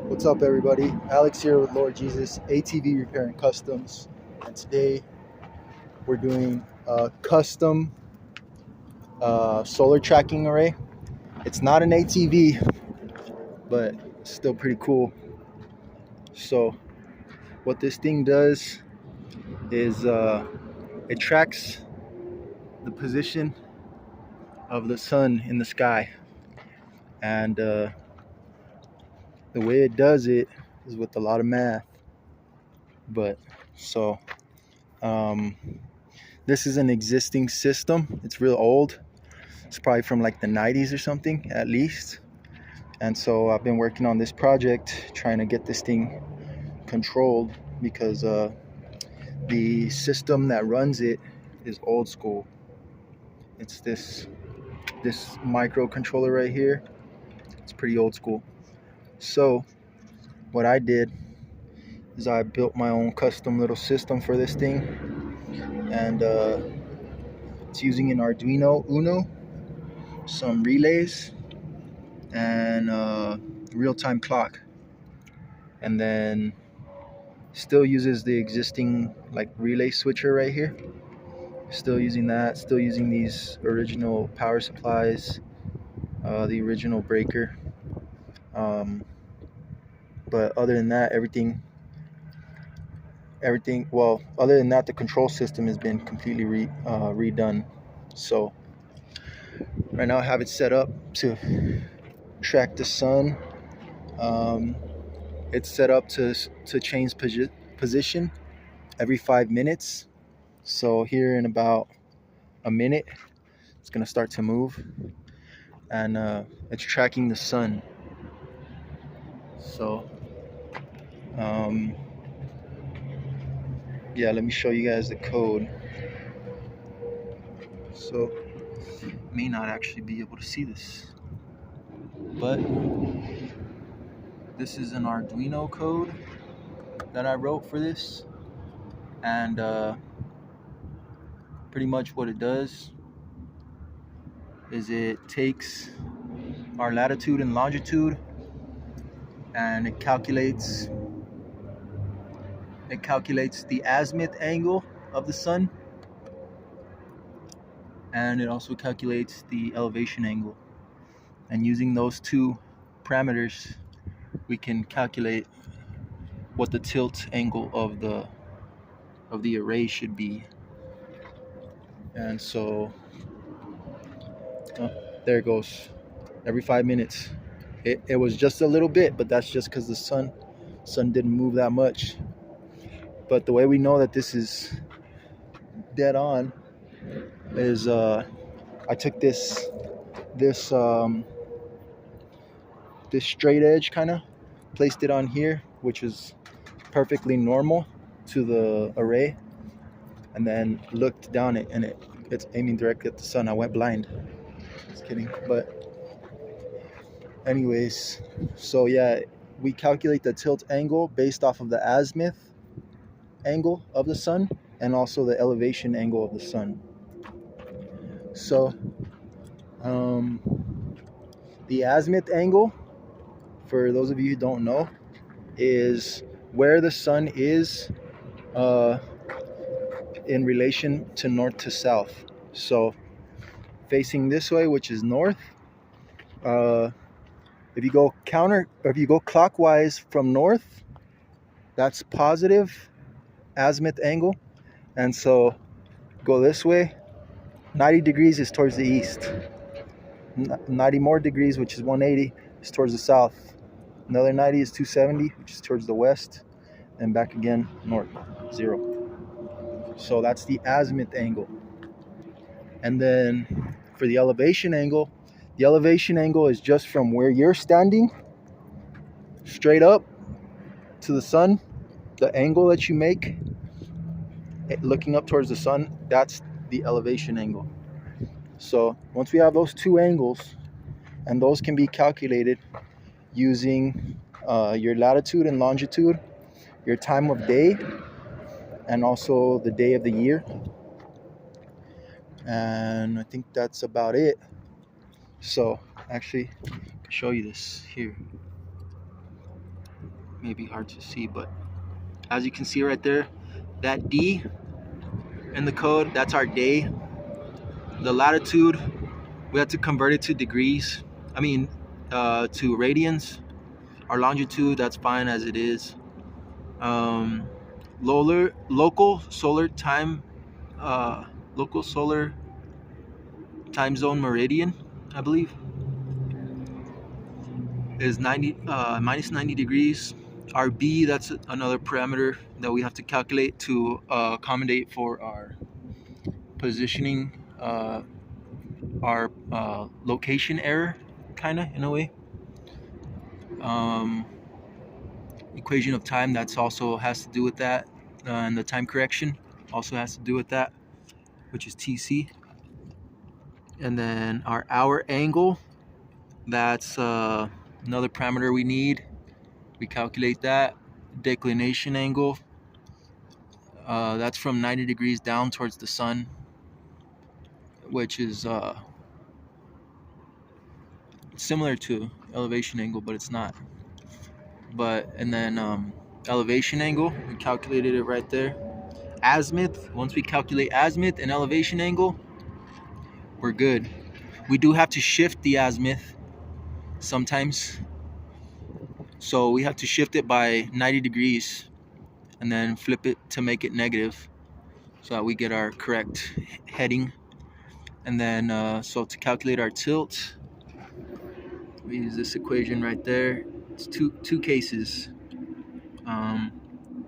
What's up, everybody? Alex here with Lord Jesus, ATV Repair and Customs, and today we're doing a custom solar tracking array. It's not an ATV, but still pretty cool. So, what this thing does is it tracks the position of the sun in the sky, and the way it does it is with a lot of math. But so. Um, This is an existing system. It's real old. It's probably from like the 90s or something at least. And so I've been working on this project trying to get this thing controlled because the system that runs it is old school. It's this microcontroller right here. It's pretty old school. So what I did is I built my own custom little system for this thing, and it's using an Arduino Uno, some relays, and real-time clock, and then still uses the existing like relay switcher right here. Still using that, still using these original power supplies, the original breaker, but other than that, everything well, other than that, the control system has been completely redone. So right now I have it set up to track the sun. It's set up to change position every 5 minutes. So here in about a minute, it's gonna start to move, and it's tracking the sun. So yeah, let me show you guys the code. So may not actually be able to see this, but this is an Arduino code that I wrote for this, and pretty much what it does is it takes our latitude and longitude, and it calculates the azimuth angle of the sun, and it also calculates the elevation angle. And using those two parameters, we can calculate what the tilt angle of the array should be. And so there it goes. Every 5 minutes. It was just a little bit, but that's just because the sun didn't move that much. But the way we know that this is dead on is I took this straight edge, kind of placed it on here, which is perfectly normal to the array, and then looked down it, and it's aiming directly at the sun. I went blind. Just kidding. But anyways, so yeah, we calculate the tilt angle based off of the azimuth angle of the sun and also the elevation angle of the sun. So the azimuth angle, for those of you who don't know, is where the sun is in relation to north to south. So facing this way, which is north, if you go clockwise from north, that's positive azimuth angle. And so go this way, 90 degrees is towards the east. 90 more degrees, which is 180, is towards the south. Another 90 is 270, which is towards the west. And back again, north, 0. So that's the azimuth angle. And then for the elevation angle is just from where you're standing straight up to the sun. The angle that you make looking up towards the sun, that's the elevation angle. So once we have those two angles, and those can be calculated using your latitude and longitude, your time of day, and also the day of the year. And I think that's about it. So actually, I can show you this here. maybe hard to see, but as you can see right there, that D in the code, that's our day. The latitude, we have to convert it to degrees. I mean, to radians. Our longitude, that's fine as it is. Local solar time, local solar time zone meridian, I believe, is minus 90 degrees. Our B, that's another parameter that we have to calculate to accommodate for our positioning, our location error, kind of in a way. Equation of time, that's also has to do with that, and the time correction also has to do with that, which is TC. And then our hour angle, that's another parameter we need. We calculate that. Declination angle, that's from 90 degrees down towards the sun, which is similar to elevation angle, but it's not. And then elevation angle, we calculated it right there. Azimuth, once we calculate azimuth and elevation angle, we're good. We do have to shift the azimuth sometimes, so we have to shift it by 90 degrees and then flip it to make it negative so that we get our correct heading. And then so to calculate our tilt, we use this equation right there. It's two cases,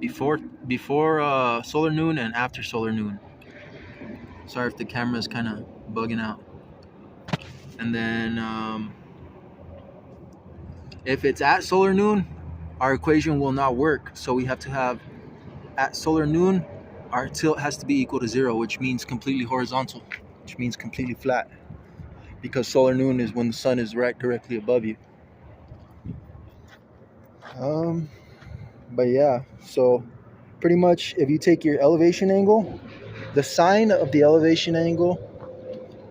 before solar noon and after solar noon. Sorry if the camera is kind of bugging out. And then if it's at solar noon, our equation will not work. So we have to have at solar noon, our tilt has to be equal to 0, which means completely horizontal, which means completely flat, because solar noon is when the sun is right directly above you. But yeah, so pretty much if you take your elevation angle, the sine of the elevation angle,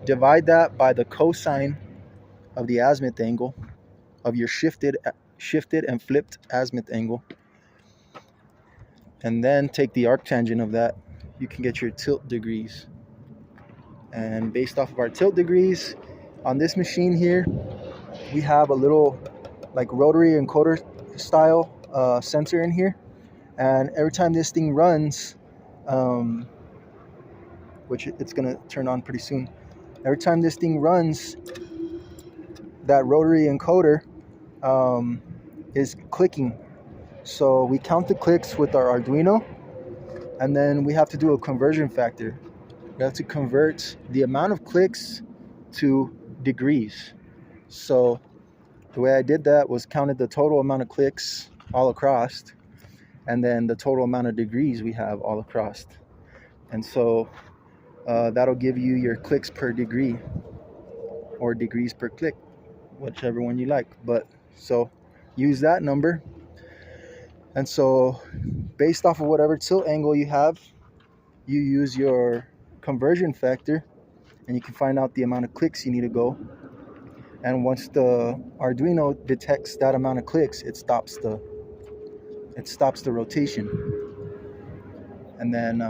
divide that by the cosine of the azimuth angle of your shifted and flipped azimuth angle, and then take the arctangent of that, you can get your tilt degrees. And based off of our tilt degrees on this machine here, we have a little like rotary encoder style sensor in here, and every time this thing runs, which it's gonna turn on pretty soon, every time this thing runs, that rotary encoder is clicking. So we count the clicks with our Arduino, and then we have to do a conversion factor. We have to convert the amount of clicks to degrees. So the way I did that was counted the total amount of clicks all across, and then the total amount of degrees we have all across. And so that'll give you your clicks per degree, or degrees per click, whichever one you like. But so use that number. And so based off of whatever tilt angle you have, you use your conversion factor, and you can find out the amount of clicks you need to go. And once the Arduino detects that amount of clicks, it stops the rotation. And then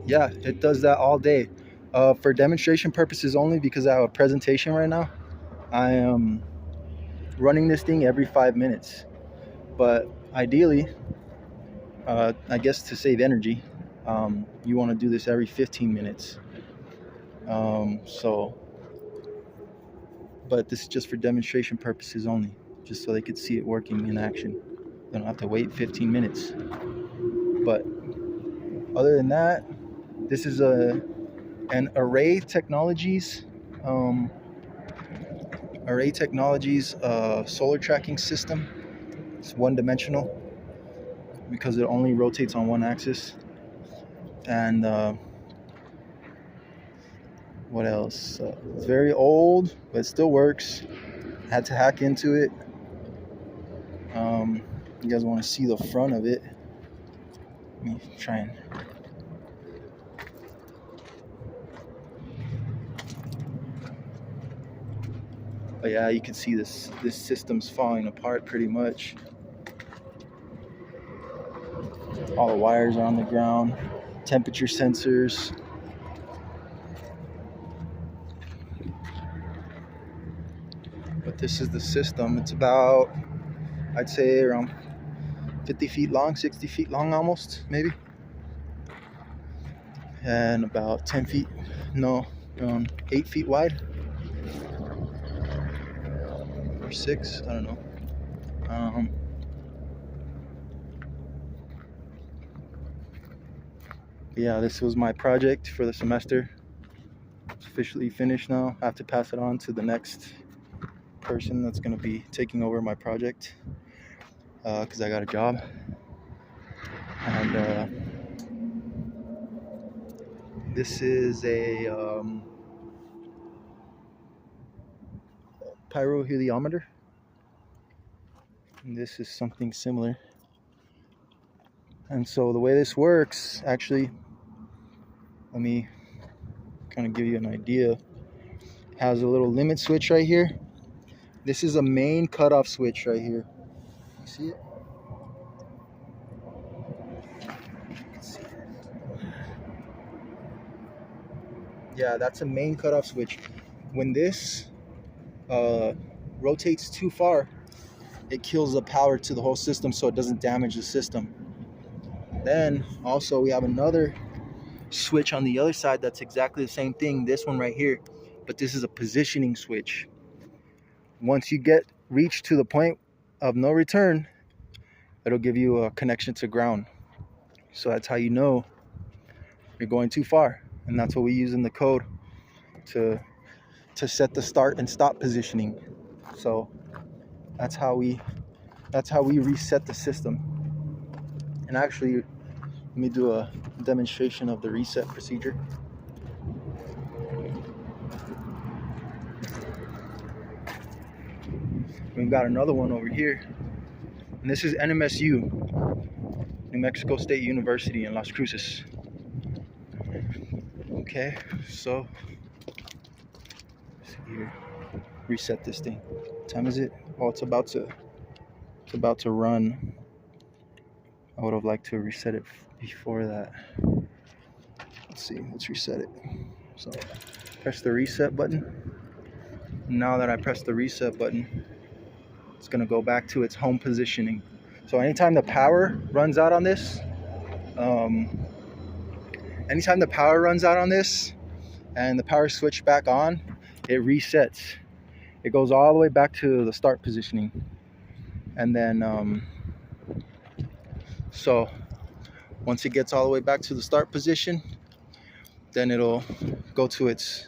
yeah, it does that all day. For demonstration purposes only, because I have a presentation right now, I am running this thing every 5 minutes. But ideally, I guess to save energy, you want to do this every 15 minutes. But this is just for demonstration purposes only, just so they could see it working in action. They don't have to wait 15 minutes. But other than that, this is an Array Technologies solar tracking system. It's one-dimensional because it only rotates on one axis. And what else? It's very old, but it still works. I had to hack into it. You guys want to see the front of it? Let me try and... But yeah, you can see this system's falling apart pretty much. All the wires are on the ground, temperature sensors. But this is the system. It's about, I'd say, around 50 feet long, 60 feet long almost, maybe. And about 10 feet, no, around 8 feet wide. Or 6, I don't know. Yeah, this was my project for the semester. It's officially finished now. I have to pass it on to the next person that's going to be taking over my project because I got a job. And this is a pyroheliometer. And this is something similar. And so the way this works, actually, let me kind of give you an idea. It has a little limit switch right here. This is a main cutoff switch right here. You see it? Yeah, that's a main cutoff switch. When this rotates too far, it kills the power to the whole system so it doesn't damage the system. Then also we have another switch on the other side that's exactly the same thing, this one right here, but this is a positioning switch. Once you reach to the point of no return, it'll give you a connection to ground. So that's how you know you're going too far, and that's what we use in the code to set the start and stop positioning. So that's how we reset the system. And actually, let me do a demonstration of the reset procedure. We've got another one over here, and this is NMSU, New Mexico State University in Las Cruces. Okay, so let's see here. Reset this thing. What time is it? Oh, it's about to run. I would have liked to reset it before that. Let's see, let's reset it. So press the reset button. Now that I press the reset button, it's gonna go back to its home positioning. So anytime the power runs out on this, and the power switch back on, it resets. It goes all the way back to the start positioning. And then, so once it gets all the way back to the start position, then it'll go to it's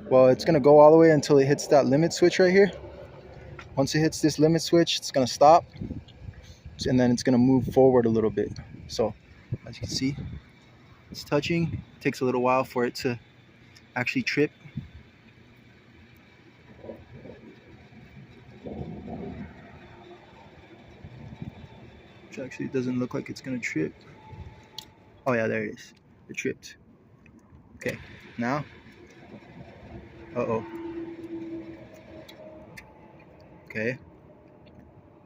gonna go all the way until it hits that limit switch right here. Once it hits this limit switch, it's gonna stop, and then it's gonna move forward a little bit. So as you can see, it's touching. It takes a little while for it to actually trip. Which actually doesn't look like it's gonna trip. Oh yeah, there it is. It tripped. Okay, now. Uh-oh. Okay.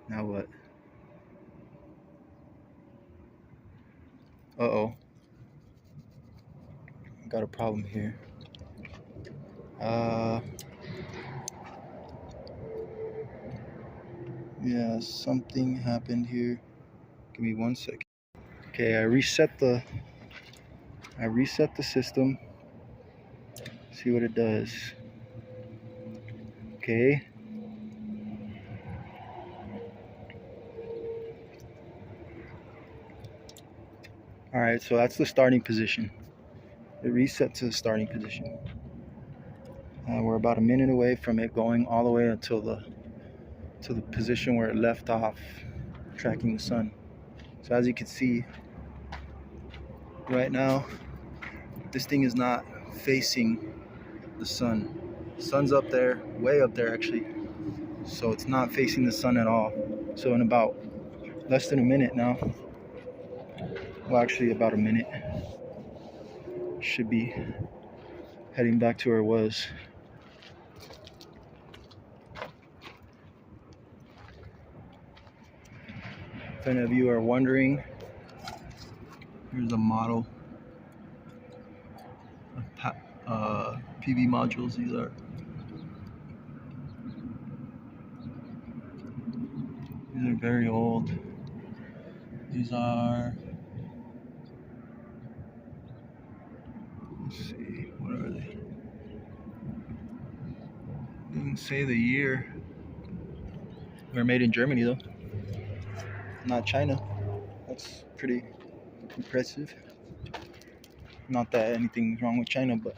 Now what? Uh-oh. Got a problem here. Yeah, something happened here. Give me 1 second. Okay, I reset the system. See what it does. Okay. All right, so that's the starting position. It reset to the starting position. We're about a minute away from it going all the way until the position where it left off tracking the sun. So as you can see, right now, this thing is not facing the sun. The sun's up there, way up there actually. So it's not facing the sun at all. So in about less than a minute now, well actually about a minute, should be heading back to where it was. If any of you are wondering Here's a model of PV modules. These are very old. These are, let's see, what are they? Didn't say the year. They're made in Germany though, not China. That's pretty impressive. Not that anything's wrong with China, but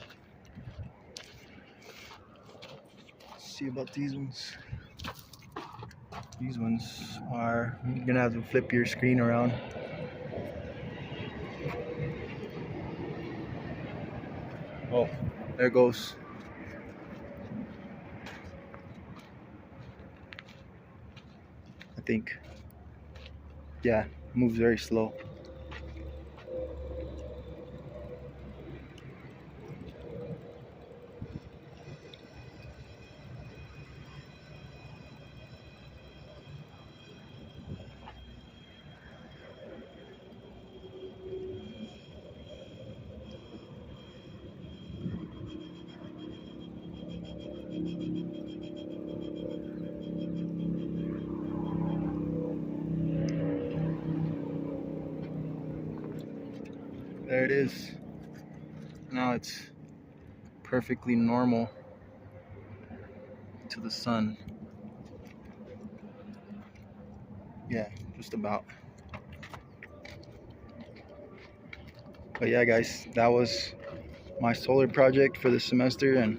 let's see about these ones. These ones are, you're gonna have to flip your screen around. Oh, there it goes. I think. Yeah, moves very slow. There it is. Now it's perfectly normal to the sun. Yeah, just about. But yeah, guys, that was my solar project for this semester, and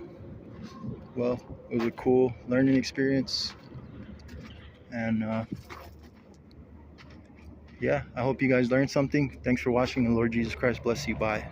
well, it was a cool learning experience. And yeah, I hope you guys learned something. Thanks for watching, and Lord Jesus Christ bless you. Bye.